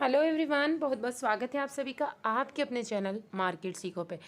Hello everyone, बहुत बहुत स्वागत है आप सभी का आपके अपने चैनल मार्केट सीखो पे।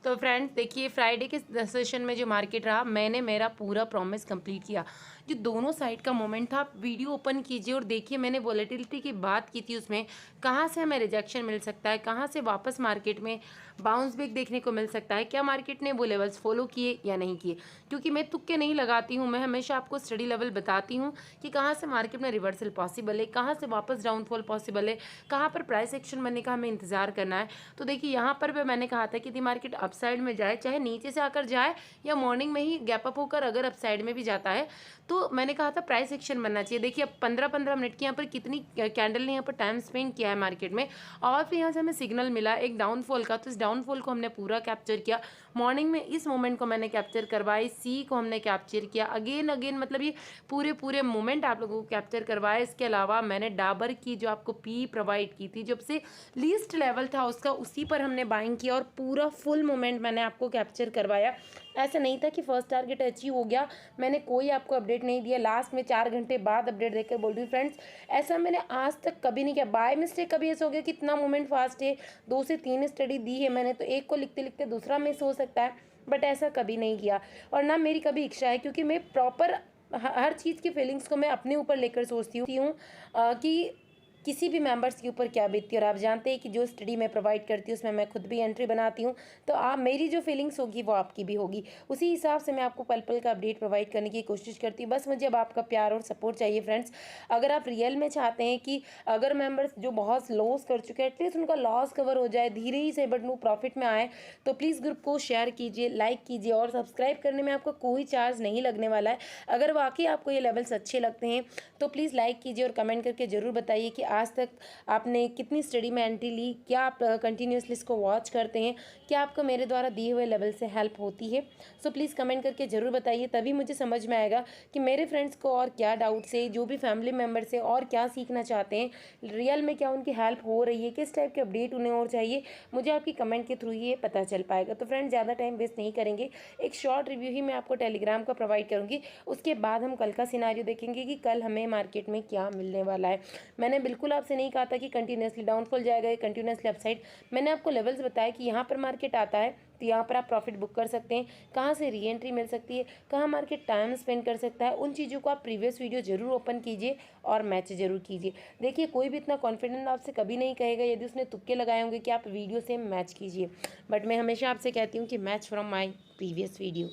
तो फ्रेंड्स देखिए, फ्राइडे के सेशन में जो मार्केट रहा, मैंने मेरा पूरा प्रॉमिस कंप्लीट किया। जो दोनों साइड का मोमेंट था, आप वीडियो ओपन कीजिए और देखिए, मैंने वॉलेटिलिटी की बात की थी। उसमें कहाँ से हमें रिजेक्शन मिल सकता है, कहाँ से वापस मार्केट में बाउंस बैक देखने को मिल सकता है, क्या मार्केट ने वो लेवल्स फॉलो किए या नहीं किए। क्योंकि मैं तुक्के नहीं लगाती हूँ, मैं हमेशा आपको स्टडी लेवल बताती हूँ कि कहाँ से मार्केट में रिवर्सल पॉसिबल है, कहाँ से वापस डाउनफॉल पॉसिबल है, कहाँ पर प्राइस एक्शन बनने का हमें इंतजार करना है। तो देखिए, यहाँ पर भी मैंने कहा था कि यदि मार्केट अपसाइड में जाए, चाहे नीचे से आकर जाए या मॉर्निंग में ही गैप अप होकर अगर अपसाइड में भी जाता है, तो मैंने कहा था प्राइस एक्शन बनना चाहिए। देखिए, अब 15-15 मिनट की यहाँ पर कितनी कैंडल ने यहाँ पर टाइम स्पेंड किया है मार्केट में, और फिर यहाँ से हमें सिग्नल मिला एक डाउनफॉल का। तो इस डाउनफॉल को हमने पूरा कैप्चर किया। मॉर्निंग में इस मोमेंट को मैंने कैप्चर करवाई, सी को हमने कैप्चर किया अगेन अगेन, मतलब ये पूरे पूरे मोमेंट आप लोगों को कैप्चर करवाया। इसके अलावा मैंने डाबर की जो आपको पी प्रोवाइड की थी, जब से लीस्ट लेवल था उसका, उसी पर हमने बाइंग किया और पूरा फुल मोमेंट मैंने आपको कैप्चर करवाया। ऐसा नहीं था कि फर्स्ट टारगेट अचीव हो गया, मैंने कोई आपको अपडेट नहीं दिया, लास्ट में 4 घंटे बाद अपडेट देकर बोल रही हूँ। फ्रेंड्स, ऐसा मैंने आज तक कभी नहीं किया। बाय मिस्टेक कभी ऐसा हो गया कि इतना मोमेंट फास्ट है, 2 से 3 स्टडी दी है मैंने, तो एक को लिखते लिखते दूसरा मिस हो सकता है, बट ऐसा कभी नहीं किया। और ना मेरी कभी इच्छा है, क्योंकि मैं प्रॉपर हर चीज़ की फीलिंग्स को मैं अपने ऊपर लेकर सोचती हूँ कि किसी भी मेंबर्स के ऊपर क्या बीतती है। और आप जानते हैं कि जो स्टडी मैं प्रोवाइड करती हूँ उसमें मैं खुद भी एंट्री बनाती हूँ, तो आप मेरी जो फीलिंग्स होगी वो आपकी भी होगी। उसी हिसाब से मैं आपको पल पल का अपडेट प्रोवाइड करने की कोशिश करती हूँ। बस मुझे अब आपका प्यार और सपोर्ट चाहिए फ्रेंड्स। अगर आप रियल में चाहते हैं कि अगर मेंबर्स जो बहुत लॉस कर चुके हैं, एटलीस्ट उनका लॉस कवर हो जाए धीरे ही से, बट वो प्रॉफिट में आए, तो प्लीज़ ग्रुप को शेयर कीजिए, लाइक कीजिए, और सब्सक्राइब करने में आपको कोई चार्ज नहीं लगने वाला है। अगर वाकई आपको ये लेवल्स अच्छे लगते हैं तो प्लीज़ लाइक कीजिए और कमेंट करके ज़रूर बताइए कि आज तक आपने कितनी स्टडी में एंट्री ली, क्या आप कंटिन्यूसली इसको वॉच करते हैं, क्या आपको मेरे द्वारा दिए हुए लेवल से हेल्प होती है। सो प्लीज़ कमेंट करके ज़रूर बताइए, तभी मुझे समझ में आएगा कि मेरे फ्रेंड्स को और क्या डाउट्स है, जो भी फैमिली मेम्बर्स है और क्या सीखना चाहते हैं, रियल में क्या उनकी हेल्प हो रही है, किस टाइप के अपडेट उन्हें और चाहिए, मुझे आपकी कमेंट के थ्रू ही ये पता चल पाएगा। तो फ्रेंड्स, ज़्यादा टाइम वेस्ट नहीं करेंगे, एक शॉर्ट रिव्यू ही मैं आपको टेलीग्राम का प्रोवाइड करूँगी। उसके बाद हम कल का सिनारियो देखेंगे कि कल हमें मार्केट में क्या मिलने वाला है। मैंने बिल्कुल आपसे नहीं कहा था कि कंटिन्यूसली डाउनफॉल जाएगा या कंटिन्यूसली अपसाइड। मैंने आपको लेवल्स बताया कि यहाँ पर मार्केट आता है तो यहाँ पर आप प्रॉफिट बुक कर सकते हैं, कहाँ से री एंट्री मिल सकती है, कहाँ मार्केट टाइम स्पेंड कर सकता है। उन चीज़ों को आप प्रीवियस वीडियो जरूर ओपन कीजिए और मैच जरूर कीजिए। देखिए, कोई भी इतना कॉन्फिडेंट आपसे कभी नहीं कहेगा यदि उसने तुक्के लगाए होंगे कि आप वीडियो से मैच कीजिए, बट मैं हमेशा आपसे कहती हूँ कि match from my previous video.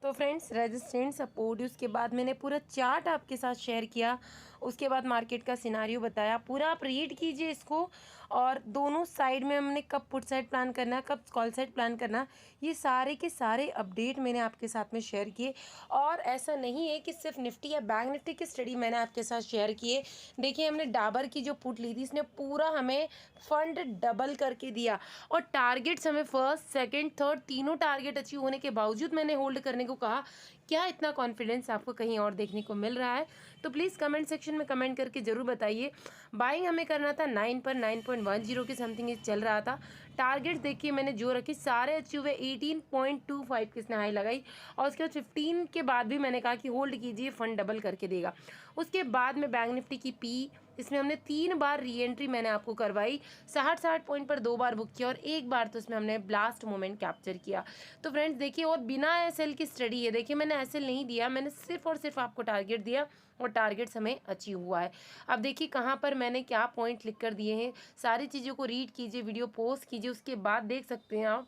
तो फ्रेंड्स, रेजिस्टेंस सपोर्ट, उसके बाद मैंने पूरा चार्ट आपके साथ शेयर किया, उसके बाद मार्केट का सिनारियो बताया, पूरा आप रीड कीजिए इसको। और दोनों साइड में हमने कब पुट साइड प्लान करना है, कब कॉल साइड प्लान करना है, ये सारे के सारे अपडेट मैंने आपके साथ में शेयर किए। और ऐसा नहीं है कि सिर्फ निफ्टी या बैंक निफ्टी की स्टडी मैंने आपके साथ शेयर किए। देखिए, हमने डाबर की जो पुट ली थी, इसने पूरा हमें फंड डबल करके दिया, और टारगेट्स हमें फर्स्ट सेकंड थर्ड तीनों टारगेट अचीव होने के बावजूद मैंने होल्ड करने को कहा। क्या इतना कॉन्फिडेंस आपको कहीं और देखने को मिल रहा है? तो प्लीज़ कमेंट सेक्शन में कमेंट करके ज़रूर बताइए। बाइंग हमें करना था 9 पर, 9.10 के समथिंग चल रहा था। टारगेट्स देखिए मैंने जो रखी सारे अचीव हुए। 18.25 किसने हाई लगाई, और उसके बाद 15 के बाद भी मैंने कहा कि होल्ड कीजिए, फंड डबल करके देगा। उसके बाद में बैंक निफ्टी की पी, इसमें हमने 3 बार री एंट्री मैंने आपको करवाई, 60 पॉइंट पर 2 बार बुक किया, और एक बार तो इसमें हमने ब्लास्ट मोमेंट कैप्चर किया। तो फ्रेंड्स देखिए, और बिना एसएल की स्टडी है, देखिए मैंने एसएल नहीं दिया, मैंने सिर्फ और सिर्फ आपको टारगेट दिया, और टारगेट्स हमें अचीव हुआ है। अब देखिए कहाँ पर मैंने क्या पॉइंट लिख कर दिए हैं, सारी चीज़ों को रीड कीजिए, वीडियो पॉज कीजिए, उसके बाद देख सकते हैं आप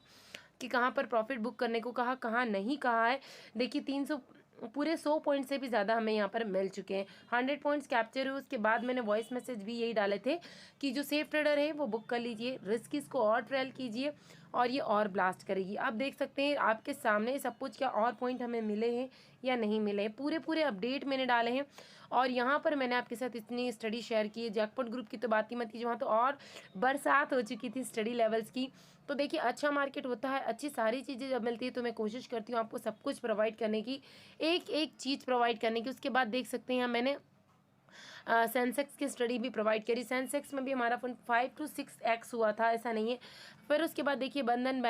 कि कहाँ पर प्रॉफिट बुक करने को कहा, कहाँ नहीं कहा है। देखिए 300 पूरे 100 पॉइंट से भी ज़्यादा हमें यहाँ पर मिल चुके हैं। 100 पॉइंट्स कैप्चर हुए। उसके बाद मैंने वॉइस मैसेज भी यही डाले थे कि जो सेफ ट्रेडर है वो बुक कर लीजिए, रिस्क इसको और ट्रेल कीजिए, और ये और ब्लास्ट करेगी। आप देख सकते हैं आपके सामने सब कुछ, क्या और पॉइंट हमें मिले हैं या नहीं मिले हैं, पूरे पूरे अपडेट मैंने डाले हैं। और यहाँ पर मैंने आपके साथ इतनी स्टडी शेयर की है। जैकपॉट ग्रुप की तो बात ही मत कीजिए, वहाँ तो और बरसात हो चुकी थी स्टडी लेवल्स की। तो देखिए, अच्छा मार्केट होता है, अच्छी सारी चीज़ें जब मिलती है तो मैं कोशिश करती हूँ आपको सब कुछ प्रोवाइड करने की, एक एक चीज़ प्रोवाइड करने की। उसके बाद देख सकते हैं मैंने सेंसेक्स की स्टडी भी प्रोवाइड करी। सेंसेक्स में भी हमारा फंड 5 to 6x हुआ था, ऐसा नहीं है। फिर उसके बाद देखिए बंधन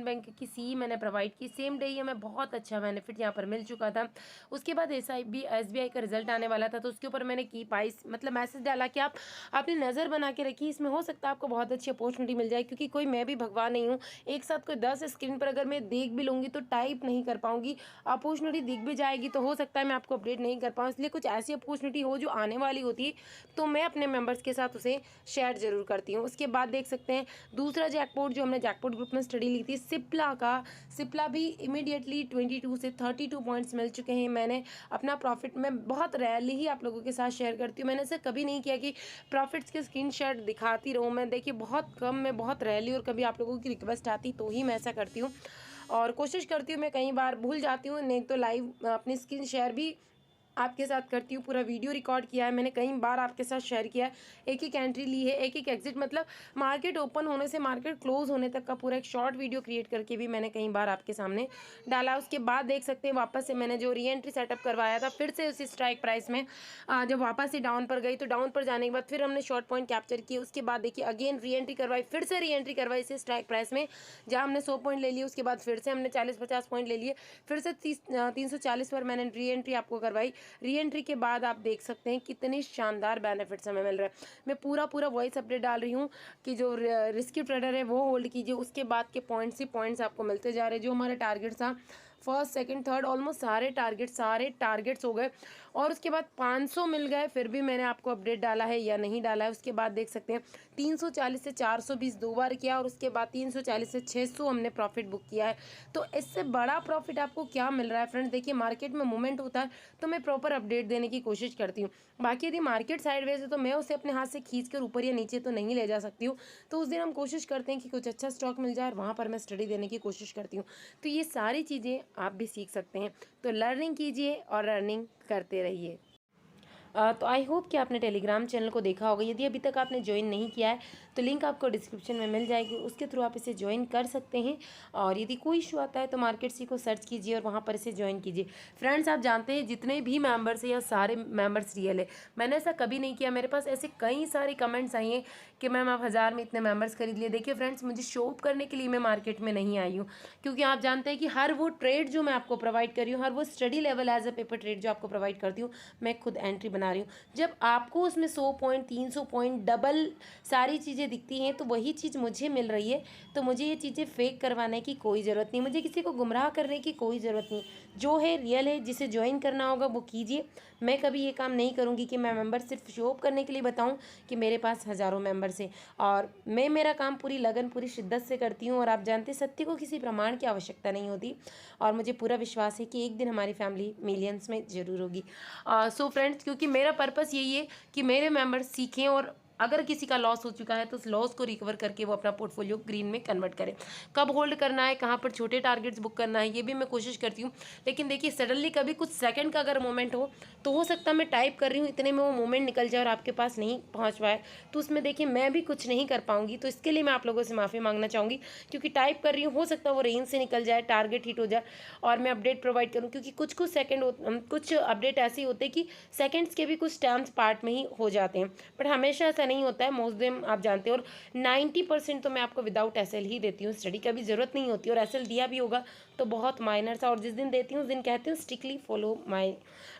बैंक की सी मैंने प्रोवाइड की, सेम डे ही हमें बहुत अच्छा बेनिफिट यहाँ पर मिल चुका था। उसके बाद SBI का रिजल्ट आने वाला था, तो उसके ऊपर मैंने की पाइस मतलब मैसेज डाला कि आप अपनी नज़र बना के रखिए, इसमें हो सकता है आपको बहुत अच्छी अपॉर्चुनिटी मिल जाए, क्योंकि कोई मैं भी भगवान नहीं हूँ, एक साथ कोई 10 स्क्रीन पर अगर मैं देख भी लूँगी तो टाइप नहीं कर पाऊँगी, अपॉर्चुनिटी दिख भी जाएगी तो हो सकता है मैं आपको अपडेट नहीं कर पाऊँ। इसलिए कुछ ऐसी अपॉर्चुनिटी हो जो आने वाली होती है तो मैं अपने मेंबर्स के साथ उसे शेयर जरूर करती हूँ। उसके बाद देख सकते हैं दूसरा जैकपॉट जो हमने जैकपॉट ग्रुप में स्टडी ली थी सिप्ला भी इमीडिएटली 22 से 32 पॉइंट्स मिल चुके हैं। मैंने अपना प्रॉफिट मैं बहुत रेयरली ही आप लोगों के साथ शेयर करती हूँ, मैंने ऐसा कभी नहीं किया कि प्रॉफिट्स के स्क्रीनशॉट दिखाती रहूँ। मैं देखिए बहुत कम, मैं बहुत रेयरली और कभी आप लोगों की रिक्वेस्ट आती तो ही मैं ऐसा करती हूँ, और कोशिश करती हूँ। मैं कई बार भूल जाती हूँ, नहीं तो लाइव अपनी स्क्रीन शेयर भी आपके साथ करती हूँ। पूरा वीडियो रिकॉर्ड किया है मैंने, कई बार आपके साथ शेयर किया है, एक एक एंट्री ली है, एक एक एग्जिट, मतलब मार्केट ओपन होने से मार्केट क्लोज होने तक का पूरा एक शॉर्ट वीडियो क्रिएट करके भी मैंने कई बार आपके सामने डाला। उसके बाद देख सकते हैं वापस से मैंने जो री एंट्री सेटअप करवाया था, फिर से उसी स्ट्राइक प्राइस में जब वापस से डाउन पर गई तो डाउन पर जाने के बाद फिर हमने शॉर्ट पॉइंट कैप्चर किए। उसके बाद देखिए अगेन री एंट्री करवाई, फिर से री एंट्री करवाई इसी स्ट्राइक प्राइस में जहाँ हमने 100 पॉइंट ले लिए। उसके बाद फिर से हमने 40-50 पॉइंट ले लिए, फिर से 340 पर मैंने री एंट्री आपको करवाई। री एंट्री के बाद आप देख सकते हैं कितने शानदार बेनिफिट्स हमें मिल रहे हैं। मैं पूरा वॉइस अपडेट डाल रही हूँ कि जो रिस्की ट्रेडर है वो होल्ड कीजिए, उसके बाद के पॉइंट्स ही पॉइंट्स आपको मिलते जा रहे हैं। जो हमारे टारगेट था फर्स्ट सेकंड थर्ड ऑलमोस्ट सारे टारगेट्स हो गए, और उसके बाद 500 मिल गए, फिर भी मैंने आपको अपडेट डाला है या नहीं डाला है। उसके बाद देख सकते हैं 340 से 420 दो बार किया, और उसके बाद 340 से 600 हमने प्रॉफिट बुक किया है। तो इससे बड़ा प्रॉफिट आपको क्या मिल रहा है फ्रेंड्स? देखिए मार्केट में मूवमेंट होता है तो मैं प्रॉपर अपडेट देने की कोशिश करती हूँ। बाकी यदि मार्केट साइडवेज है तो मैं उसे अपने हाथ से खींच कर ऊपर या नीचे तो नहीं ले जा सकती हूँ, तो उस दिन हम कोशिश करते हैं कि कुछ अच्छा स्टॉक मिल जाए और वहाँ पर मैं स्टडी देने की कोशिश करती हूँ। तो ये सारी चीज़ें आप भी सीख सकते हैं, तो लर्निंग कीजिए और अर्निंग करते रहिए। तो आई होप कि आपने टेलीग्राम चैनल को देखा होगा। यदि अभी तक आपने ज्वाइन नहीं किया है तो लिंक आपको डिस्क्रिप्शन में मिल जाएगी, उसके थ्रू आप इसे ज्वाइन कर सकते हैं। और यदि कोई इशू आता है तो मार्केट सी को सर्च कीजिए और वहाँ पर इसे ज्वाइन कीजिए। फ्रेंड्स आप जानते हैं जितने भी मेंबर्स हैं या सारे मेंबर्स रियल है, मैंने ऐसा कभी नहीं किया। मेरे पास ऐसे कई सारे कमेंट्स आई हैं कि मैम आप 1000 में इतने मेंबर्स खरीद लिए। देखिए फ्रेंड्स मुझे शो अप करने के लिए मैं मार्केट में नहीं आई हूँ, क्योंकि आप जानते हैं कि हर वो ट्रेड जो मैं आपको प्रोवाइड कर रही हूँ, हर वो study level as a paper trade जो आपको प्रोवाइड करती हूँ, मैं खुद एंट्री बना रही हूँ। जब आपको उसमें 100 पॉइंट 300 पॉइंट डबल सारी चीज़ें दिखती हैं तो वही चीज़ मुझे मिल रही है, तो मुझे ये चीज़ें फेक करवाने की कोई ज़रूरत नहीं, मुझे किसी को गुमराह करने की कोई ज़रूरत नहीं। जो है रियल है, जिसे ज्वाइन करना होगा वो कीजिए। मैं कभी ये काम नहीं करूँगी कि मैं मेंबर सिर्फ शो अप करने के लिए बताऊँ कि मेरे पास हज़ारों मेंबर्स हैं, और मैं मेरा काम पूरी लगन पूरी शिद्दत से करती हूँ। और आप जानते हैं सत्य को किसी प्रमाण की आवश्यकता नहीं होती, और मुझे पूरा विश्वास है कि एक दिन हमारी फैमिली मिलियंस में ज़रूर होगी। सो फ्रेंड्स क्योंकि मेरा पर्पस यही है कि मेरे मेंबर्स सीखें, और अगर किसी का लॉस हो चुका है तो उस लॉस को रिकवर करके वो अपना पोर्टफोलियो ग्रीन में कन्वर्ट करें। कब होल्ड करना है, कहाँ पर छोटे टारगेट्स बुक करना है, ये भी मैं कोशिश करती हूँ। लेकिन देखिए सडनली कभी कुछ सेकंड का अगर मोमेंट हो सकता है मैं टाइप कर रही हूँ इतने में वो मोमेंट निकल जाए और आपके पास नहीं पहुँच पाए, तो उसमें देखिए मैं भी कुछ नहीं कर पाऊँगी। तो इसके लिए मैं आप लोगों से माफ़ी मांगना चाहूँगी, क्योंकि टाइप कर रही हूँ, हो सकता है वो रेंज से निकल जाए, टारगेट हिट हो जाए और मैं अपडेट प्रोवाइड करूँ, क्योंकि कुछ अपडेट ऐसे होते हैं कि सेकेंड्स के भी कुछ टर्म्स पार्ट में ही हो जाते हैं, बट हमेशा ऐसा नहीं होता है। मोस्ट आप जानते हो, और 90% तो मैं आपको विदाउट एसएल ही देती हूँ, स्टडी का भी जरूरत नहीं होती, और एसएल दिया भी होगा तो बहुत माइनर सा, और जिस दिन देती हूँ उस दिन कहती हूँ strictly follow my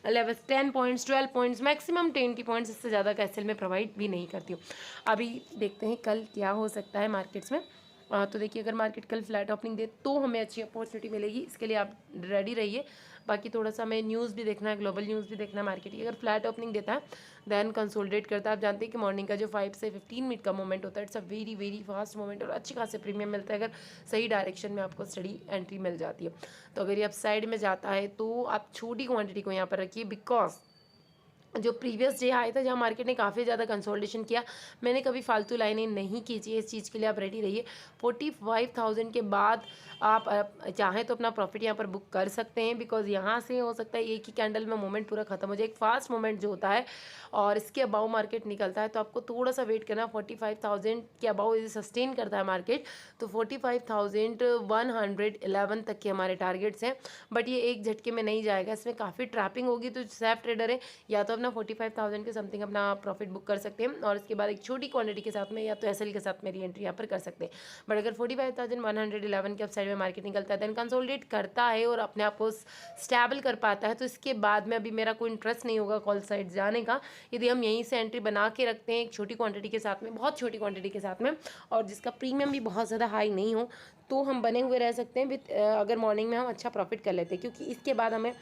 level, 10 points 12 points maximum 20 points, इससे ज़्यादा का एसएल में प्रोवाइड भी नहीं करती हूँ। अभी देखते हैं कल क्या हो सकता है मार्केट्स में। तो देखिए अगर मार्केट कल फ्लैट ओपनिंग दे तो हमें अच्छी अपॉर्चुनिटी मिलेगी, इसके लिए आप रेडी रहिए। बाकी थोड़ा सा हमें न्यूज़ भी देखना है, ग्लोबल न्यूज़ भी देखना है मार्केट की। अगर फ्लैट ओपनिंग देता है देन कंसोलिडेट करता है। आप जानते हैं कि मॉर्निंग का जो 5 से 15 मिनट का मोमेंट होता है, it's a very very fast moment, और अच्छी खासे प्रीमियम मिलता है अगर सही डायरेक्शन में आपको स्टडी एंट्री मिल जाती है। तो अगर ये अप साइड में जाता है तो आप छोटी क्वान्टिटी को यहाँ पर रखिए, बिकॉज जो प्रीवियस डे आया था जहाँ मार्केट ने काफ़ी ज़्यादा कंसोलिडेशन किया, मैंने कभी फालतू लाइनें नहीं खींची, इस चीज़ के लिए आप रेडी रहिए। 45,000 के बाद आप चाहें तो अपना प्रॉफिट यहाँ पर बुक कर सकते हैं, बिकॉज यहाँ से हो सकता है एक ही कैंडल में मोमेंट पूरा खत्म हो जाए, एक फास्ट मोमेंट जो होता है और इसके अबाउ मार्केट निकलता है, तो आपको थोड़ा सा वेट करना। 45,000 के अबाउ यदि सस्टेन करता है मार्केट तो 45,111 तक के हमारे टारगेट्स हैं, बट ये एक झटके में नहीं जाएगा, इसमें काफ़ी ट्रैपिंग होगी। तो सेफ ट्रेडर है या तो अपना 45,000 के समथिंग अपना प्रॉफिट बुक कर सकते हैं और इसके बाद एक छोटी क्वांटिटी के साथ में या तो एसएल के साथ में री एंट्री यहाँ पर कर सकते हैं। बट अगर 45,111 के अपसाइड में मार्केट निकलता है, देन कंसोलिडेट करता है और अपने आप को स्टेबल कर पाता है, तो इसके बाद में अभी मेरा कोई इंटरेस्ट नहीं होगा कॉल साइड जाने का। यदि हम यहीं से एंट्री बना के रखते हैं एक छोटी क्वांटिटी के साथ में, बहुत छोटी क्वांटिटी के साथ में, और जिसका प्रीमियम भी बहुत ज़्यादा हाई नहीं हो, तो हम बने हुए रह सकते हैं विथ अगर मॉर्निंग में हम अच्छा प्रॉफिट कर लेते हैं, क्योंकि इसके बाद हमें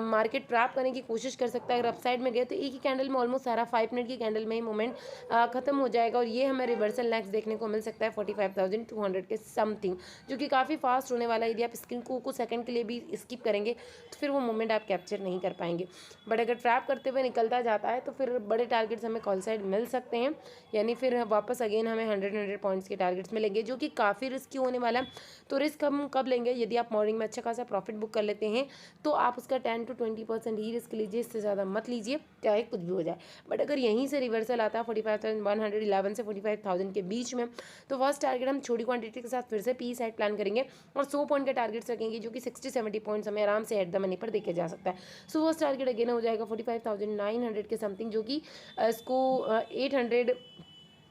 मार्केट ट्रैप करने की कोशिश कर सकता है। अगर अपसाइड में गए तो एक ही कैंडल में ऑलमोस्ट सारा 5 मिनट की कैंडल में ही मोमेंट खत्म हो जाएगा, और ये हमें रिवर्सल नेक्स्ट देखने को मिल सकता है 45,200 के समथिंग, जो कि काफ़ी फास्ट होने वाला है। यदि आप स्क्रीन को कुछ सेकंड के लिए भी स्किप करेंगे तो फिर वो मोमेंट आप कैप्चर नहीं कर पाएंगे। बट अगर ट्रैप करते हुए निकलता जाता है तो फिर बड़े टारगेट्स हमें कॉल साइड मिल सकते हैं, यानी फिर वापस अगेन हमें 100 पॉइंट्स के टारगेट्स मिलेंगे, जो कि काफ़ी रिस्की होने वाला है। तो रिस्क हम कब लेंगे? यदि आप मॉर्निंग में अच्छा खासा प्रॉफिट बुक कर लेते हैं तो आप उसका 10 to 20% ही रिस्क लीजिए, इससे ज़्यादा मत लीजिए, चाहे कुछ भी हो जाए। बट अगर यहीं से रिवर्सल आता है 45,111 से 45,000 के बीच में, तो फर्स्ट टारगेट हम छोटी क्वांटिटी के साथ फिर से पी साइड प्लान करेंगे और 100 पॉइंट के टारगेट्स रखेंगे, जो कि 60-70 पॉइंट्स हमें आराम से एट द मनी पर देखे जा सकता है। सो फर्स्ट टारगेट अगेन हो जाएगा 45,900 के समथिंग, जो कि इसको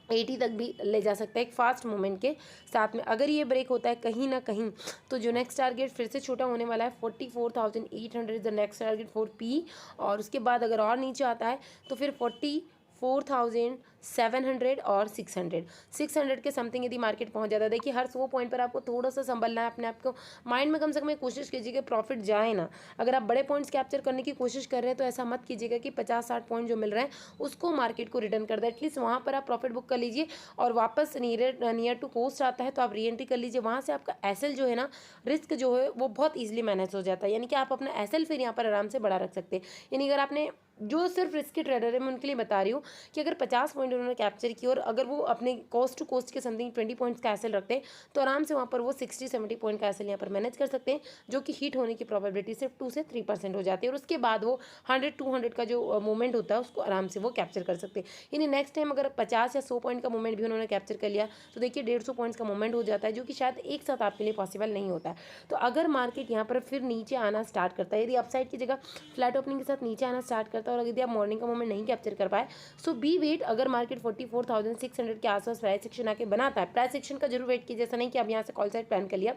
880 तक भी ले जा सकता है एक फास्ट मूवमेंट के साथ में। अगर ये ब्रेक होता है कहीं ना कहीं, तो जो नेक्स्ट टारगेट फिर से छोटा होने वाला है 44,800 the next target for P, और उसके बाद अगर और नीचे आता है तो फिर 44,700 और 600 के समथिंग यदि मार्केट पहुंच जाता है। देखिए हर 100 पॉइंट पर आपको थोड़ा सा संभलना है, अपने आप को माइंड में कम से कम कोशिश कीजिए कि प्रॉफिट जाए ना। अगर आप बड़े पॉइंट्स कैप्चर करने की कोशिश कर रहे हैं तो ऐसा मत कीजिएगा कि 50-60 पॉइंट जो मिल रहे हैं उसको मार्केट को रिटर्न कर दे। एटलीस्ट वहाँ पर आप प्रॉफिट बुक कर लीजिए और वापस नियर टू कोस्ट आता है तो आप री एंट्री कर लीजिए। वहाँ से आपका एसएल जो है ना, रिस्क जो है वो बहुत ईजिली मैनेज हो जाता है, यानी कि आप अपना एसएल फिर यहाँ पर आराम से बढ़ा रख सकते हैं। यानी अगर आपने जो सिर्फ रिस्की ट्रेडर है, मैं उनके लिए बता रही हूँ कि अगर 50 पॉइंट उन्होंने कैप्चर किए और अगर वो अपने कॉस्ट टू कॉस्ट के समथिंग 20 पॉइंट्स का एसएल रखते हैं तो आराम से वहाँ पर वो 60-70 पॉइंट का एसएल यहाँ पर मैनेज कर सकते हैं, जो कि हिट होने की प्रोबेबिलिटी सिर्फ 2 से 3% हो जाती है, और उसके बाद वो 100-200 का जो मूवमेंट होता है उसको आराम से वो कैप्चर कर सकते हैं। यानी नेक्स्ट टाइम अगर 50 या 100 पॉइंट का मूवमेंट भी उन्होंने कैप्चर कर लिया तो देखिए 150 पॉइंट्स का मूवमेंट हो जाता है, जो कि शायद एक साथ आपके लिए पॉसिबल नहीं होता है। तो अगर मार्केट यहाँ पर फिर नीचे आना स्टार्ट करता है, यदि अपसाइड की जगह फ्लैट ओपनिंग के साथ नीचे आना स्टार्ट करता है और यदि आप मॉर्निंग मोमेंट नहीं कैप्चर कर पाए, सो बी वेट। अगर मार्केट 44,600 के आसपास प्राइस सेक्शन आके बनाता है, प्राइस सेक्शन का जरूर वेट कीजिए, जैसा नहीं कि आप यहाँ से कॉल साइड प्लान कर लिया।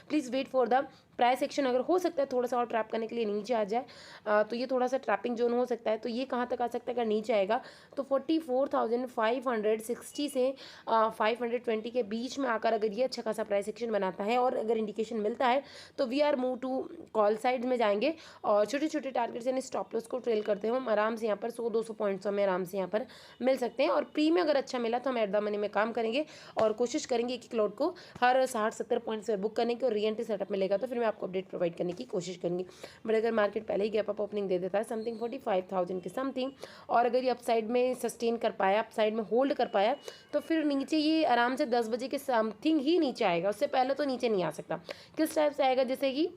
Please wait for the price section. अगर हो सकता है थोड़ा सा और ट्रैप करने के लिए नीचे आ जाए तो ये थोड़ा सा ट्रैपिंग जोन हो सकता है। तो ये कहाँ तक आ सकता है? अगर नीचे आएगा तो 44,560 से 520 के बीच में आकर अगर ये अच्छा खासा प्राइस सेक्शन बनाता है और अगर इंडिकेशन मिलता है तो we are move to call side में जाएंगे और छोटे छोटे टारगेट्स यानी स्टॉप लॉस को ट्रेल करते हैं हम आराम से यहाँ पर 100-200 पॉइंट्स हमें आराम से यहाँ पर मिल सकते हैं। और प्री में अगर अच्छा मिला तो हम एट द मनी में काम करेंगे और कोशिश करेंगे एक लॉट को हर 60-70 पॉइंट्स पर बुक करने की, और री एंट्री सेटअप मिलेगा तो फिर मैं आपको अपडेट प्रोवाइड करने की कोशिश करूंगी। बट अगर मार्केट पहले ही गैप अप ओपनिंग दे देता है समथिंग 45,000 के समथिंग, और अगर ये अपसाइड में सस्टेन कर पाया, अपसाइड में होल्ड कर पाया, तो फिर नीचे ये आराम से 10 बजे के समथिंग ही नीचे आएगा, उससे पहले तो नीचे नहीं आ सकता। किस टाइप से आएगा? जैसे कि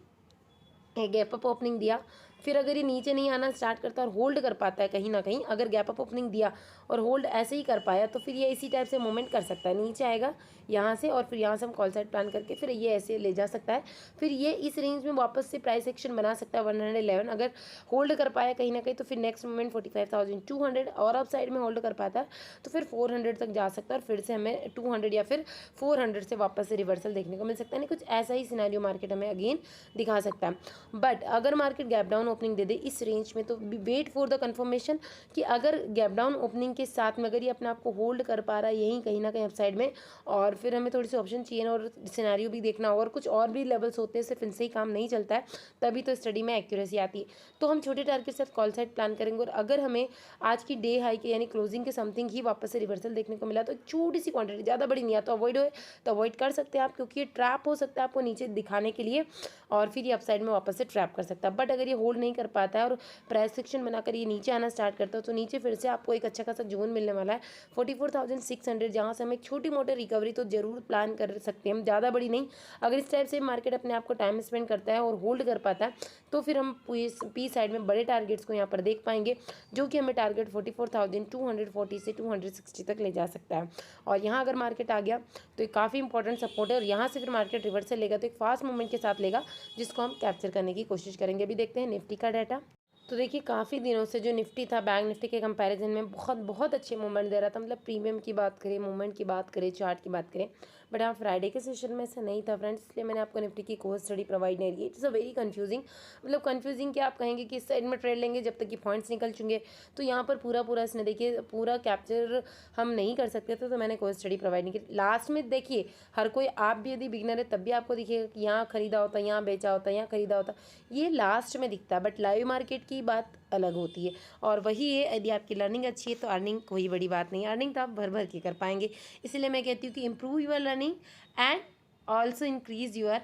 गैप अप ओपनिंग दिया, फिर अगर ये नीचे नहीं आना स्टार्ट करता और होल्ड कर पाता है कहीं ना कहीं, अगर गैप अप ओपनिंग दिया और होल्ड ऐसे ही कर पाया तो फिर ये इसी टाइप से मूवमेंट कर सकता है, नीचे आएगा यहाँ से और फिर यहाँ से हम कॉल साइड प्लान करके फिर ये ऐसे ले जा सकता है। फिर ये इस रेंज में वापस से प्राइस एक्शन बना सकता है 111। अगर होल्ड कर पाया कहीं ना कहीं तो फिर नेक्स्ट मूवमेंट 45,200, और अब साइड में होल्ड कर पाता है तो फिर 400 तक जा सकता है और फिर से हमें 200 या फिर 400 से वापस से रिवर्सल देखने को मिल सकता है। नहीं कुछ ऐसा ही सिनेरियो मार्केट हमें अगेन दिखा सकता है। बट अगर मार्केट गैप डाउन ओपनिंग दे दे इस रेंज में तो वेट फॉर द कंफर्मेशन कि अगर गैप डाउन ओपनिंग के साथ में अगर ये अपने आप को होल्ड कर पा रहा है यहीं कहीं ना कहीं अपसाइड में, और फिर हमें थोड़ी सी ऑप्शन चाहिए और सिनेरियो भी देखना होगा और कुछ और भी लेवल्स होते हैं, सिर्फ इनसे ही काम नहीं चलता है, तभी तो स्टडी में एक्यूरेसी आती है। तो हम छोटे टारगेट के साथ कॉल साइड प्लान करेंगे और अगर हमें आज की डे हाई के यानी क्लोजिंग के समथिंग ही वापस से रिवर्सल देखने को मिला तो एक छोटी सी क्वांटिटी, ज़्यादा बड़ी नहीं, तो अवॉइड हो तो अवॉइड कर सकते हैं आप, क्योंकि ये ट्रैप हो सकता है आपको नीचे दिखाने के लिए और फिर ये अपसाइड में वापस से ट्रैप कर सकता है। बट अगर ये होल्ड नहीं कर पाता है और प्राइस सेक्शन बनाकर ये नीचे आना स्टार्ट करता है, तो नीचे फिर से आपको एक अच्छा खासा जोन मिलने वाला है 44,600, जहाँ से हम एक छोटी मोटी रिकवरी तो जरूर प्लान कर सकते हैं, हम ज़्यादा बड़ी नहीं। अगर इस टाइप से मार्केट अपने आप को टाइम स्पेंड करता है और होल्ड कर पाता है तो फिर हम पी साइड में बड़े टारगेट्स को यहाँ पर देख पाएंगे, जो कि हमें टारगेट 44,240 से 260 तक ले जा सकता है। और यहाँ अगर मार्केट आ गया तो एक काफ़ी इंपॉर्टेंट सपोर्ट है, और यहाँ से फिर मार्केट रिवर्सल लेगा तो एक फास्ट मूवमेंट के साथ लेगा, जिसको हम कैप्चर करने की कोशिश करेंगे। अभी देखते हैं निफ्टी का डाटा। तो देखिए काफ़ी दिनों से जो निफ्टी था बैंक निफ्टी के कंपैरिजन में बहुत बहुत अच्छे मूवमेंट दे रहा था, मतलब प्रीमियम की बात करें, मूवमेंट की बात करें, चार्ट की बात करें। बट हाँ, फ्राइडे के सेशन में ऐसा नहीं था फ्रेंड्स, इसलिए मैंने आपको निफ्टी की कोर स्टडी प्रोवाइड नहीं की। इट्स अ वेरी कंफ्यूजिंग, मतलब कंफ्यूजिंग क्या आप कहेंगे कि इस साइड में ट्रेड लेंगे जब तक कि पॉइंट्स निकल चुके, तो यहाँ पर पूरा इसने देखिए पूरा कैप्चर हम नहीं कर सकते थे, तो मैंने कोर स्टडी प्रोवाइड नहीं की। लास्ट में देखिए हर कोई, आप भी यदि बिगनर है तब भी आपको दिखेगा कि यहाँ खरीदा होता, यहाँ बेचा होता, यहाँ खरीदा होता, ये लास्ट में दिखता है। बट लाइव मार्केट की बात अलग होती है, और वही है यदि आपकी लर्निंग अच्छी है तो अर्निंग कोई बड़ी बात नहीं, अर्निंग तो आप भर भर के कर पाएंगे। इसलिए मैं कहती हूँ कि improve your learning and also increase your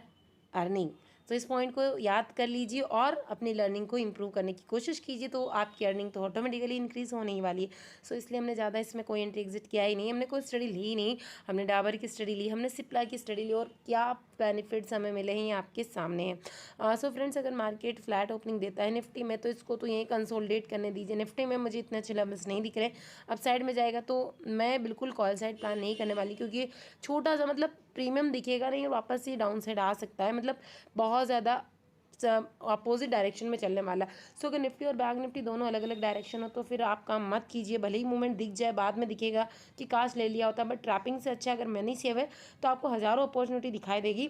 earning. तो इस पॉइंट को याद कर लीजिए और अपनी लर्निंग को इम्प्रूव करने की कोशिश कीजिए, तो आपकी अर्निंग तो ऑटोमेटिकली इंक्रीज़ होने ही वाली है। सो इसलिए हमने ज़्यादा इसमें कोई एंट्री एग्जिट किया ही नहीं, हमने कोई स्टडी ली ही नहीं। हमने डाबर की स्टडी ली, हमने सिप्ला की स्टडी ली, और क्या बेनिफिट्स हमें मिले हैं ये आपके सामने हैं। सो फ्रेंड्स, अगर मार्केट फ्लैट ओपनिंग देता है निफ्टी में तो इसको तो यहीं कंसोलिडेट करने दीजिए। निफ्टी में मुझे इतने अच्छे लेवल्स नहीं दिख रहे, अब साइड में जाएगा तो मैं बिल्कुल कॉल साइड प्लान नहीं करने वाली, क्योंकि छोटा सा मतलब प्रीमियम दिखेगा नहीं और वापस ही डाउन साइड आ सकता है, मतलब बहुत ज़्यादा अपोजिट डायरेक्शन में चलने वाला। सो अगर निफ्टी और बैंक निफ्टी दोनों अलग अलग डायरेक्शन हो तो फिर आप काम मत कीजिए, भले ही मूवमेंट दिख जाए बाद में दिखेगा कि काश ले लिया होता, बट ट्रैपिंग से अच्छा अगर मनी सेव है तो आपको हज़ारों अपॉर्चुनिटी दिखाई देगी।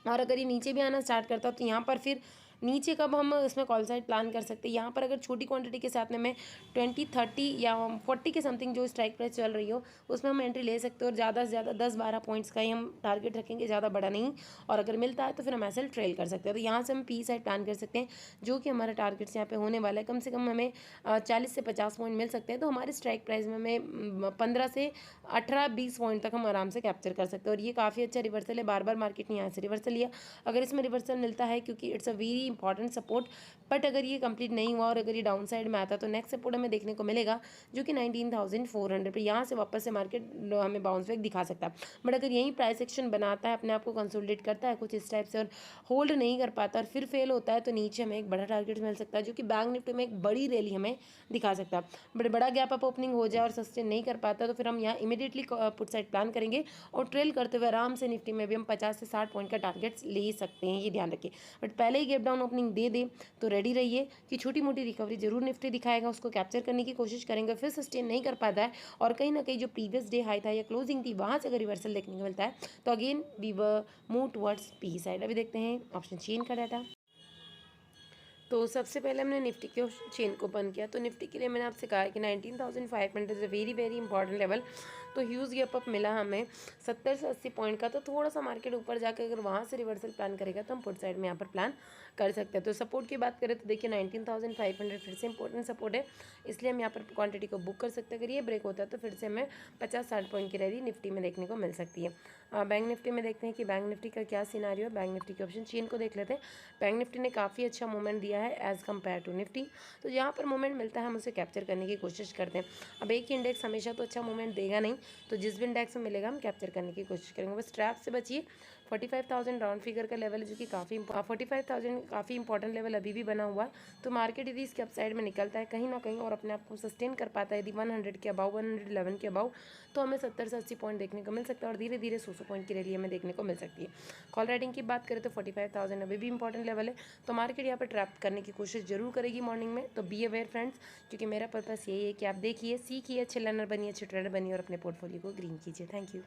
और अगर ये नीचे भी आना स्टार्ट करता तो यहाँ पर फिर नीचे कब हम इसमें कॉल साइड प्लान कर सकते हैं। यहाँ पर अगर छोटी क्वांटिटी के साथ में मैं 20, 30 या 40 के समथिंग जो स्ट्राइक प्राइस चल रही हो उसमें हम एंट्री ले सकते हो, और ज़्यादा से ज़्यादा 10-12 पॉइंट्स का ही हम टारगेट रखेंगे, ज़्यादा बड़ा नहीं। और अगर मिलता है तो फिर हम ऐसे ट्रेल कर सकते हैं, तो यहाँ से हम पी साइड प्लान कर सकते हैं, जो कि हमारा टारगेट्स यहाँ पे होने वाला है। कम से कम हमें 40 से 50 पॉइंट मिल सकते हैं, तो हमारे स्ट्राइक प्राइस में हमें 15 से 18-20 पॉइंट तक हम आराम से कैप्चर कर सकते हैं। और ये काफ़ी अच्छा रिवर्सल है, बार बार मार्केट ने यहाँ से रिवर्सल लिया। अगर इसमें रिवर्सल मिलता है, क्योंकि it's a very important support, but अगर ये कंप्लीट नहीं हुआ और अगर ये डाउन साइड में आता तो नेक्स्ट सपोर्ट हमें देखने को मिलेगा जो कि 19,400 पर। यहाँ से वापस से मार्केट हमें बाउंस बैक दिखा सकता है। बट अगर यही प्राइस एक्शन बनाता है, अपने आप को कंसोलिडेट करता है कुछ इस टाइप से और होल्ड नहीं कर पाता और फिर फेल होता है, तो नीचे हमें एक बड़ा टारगेट मिल सकता है, जो कि बैंक निफ्टी में एक बड़ी रैली हमें दिखा सकता है। बट बड़ा गैप अप ओपनिंग हो जाए और सस्टेन नहीं कर पाता तो फिर हम यहाँ इमीडिएटली पुट साइड प्लान करेंगे और ट्रेल करते हुए आराम से निफ्टी में भी हम 50 से 60 पॉइंट का टारगेट्स ले सकते हैं, ये ध्यान रखिए। बट पहले ही गैप डाउन ओपनिंग दे दे तो रेडी रहिए कि छोटी मोटी रिकवरी जरूर निफ्टी दिखाएगा, उसको कैप्चर करने की कोशिश करेंगे, फिर सस्टेन नहीं कर पाता है और कहीं ना कहीं जो प्रीवियस डे हाई था या क्लोजिंग थी वहाँ से अगर रिवर्सल देखने को मिलता है तो again we were move towards P side. अभी देखते हैं ऑप्शन चेन का डाटा। तो सबसे पहले हमने निफ्टी के चेन को ओपन किया, तो निफ्टी के लिए मैंने आपसे कहा कि 19,500 is a very very important level. तो ह्यूज गैप अप मिला हमें 70 से 80 पॉइंट का, तो थोड़ा सा मार्केट ऊपर जाकर अगर वहाँ से रिवर्सल प्लान करेगा तो हम पुट साइड में यहाँ पर प्लान कर सकते हैं। तो सपोर्ट की बात करें तो देखिए 19,500 फिर से इंपॉर्टेंट सपोर्ट है, इसलिए हम यहाँ पर क्वांटिटी को बुक कर सकते हैं। अगर ये ब्रेक होता है तो फिर से हमें 50-60 पॉइंट की रैली निफ्टी में देखने को मिल सकती है। बैंक निफ्टी में देखते हैं कि बैंक निफ्टी का क्या सिनारियो है। बैंक निफ्टी के ऑप्शन चेन को देख लेते हैं। बैंक निफ्टी ने काफ़ी अच्छा मूवमेंट दिया है एज़ कम्पेयर टू निफ्टी, तो जहाँ पर मूवमेंट मिलता है हम उसे कैप्चर करने की कोशिश करते हैं। अब एक ही इंडेक्स हमेशा तो अच्छा मूवमेंट देगा नहीं, तो जिस भी इंडेक्स में मिलेगा हम कैप्चर करने की कोशिश करेंगे। बस ट्रैप से बचिए। 45,000 राउंड फिगर का लेवल है, जो कि काफ़ी 45,000 काफ़ी इंपॉर्टेंट लेवल अभी भी बना हुआ है। तो मार्केट यदि इसके अपसाइड में निकलता है कहीं ना कहीं और अपने आप को सस्टेन कर पाता है यदि 100 के अबाउ, 111 के अबाउ, तो हमें 70 से 80 पॉइंट देखने को मिल सकता है और धीरे धीरे 100 पॉइंट की रैली हमें देखने को मिल सकती है। कॉल राइटिंग की बात करें तो 45,000 अभी भी इंपॉर्टेंट लेवल है, तो मार्केट यहाँ पर ट्रैप करने की कोशिश जरूर करेगी मॉर्निंग में। तो बी अवेयर फ्रेंड्स, क्योंकि मेरा पर्पस यही है कि आप देखिए, सीखिए, अच्छे लर्नर बनिए, अच्छे ट्रेडर बनिए और अपने पोर्टफोलियो को ग्रीन कीजिए। Thank you.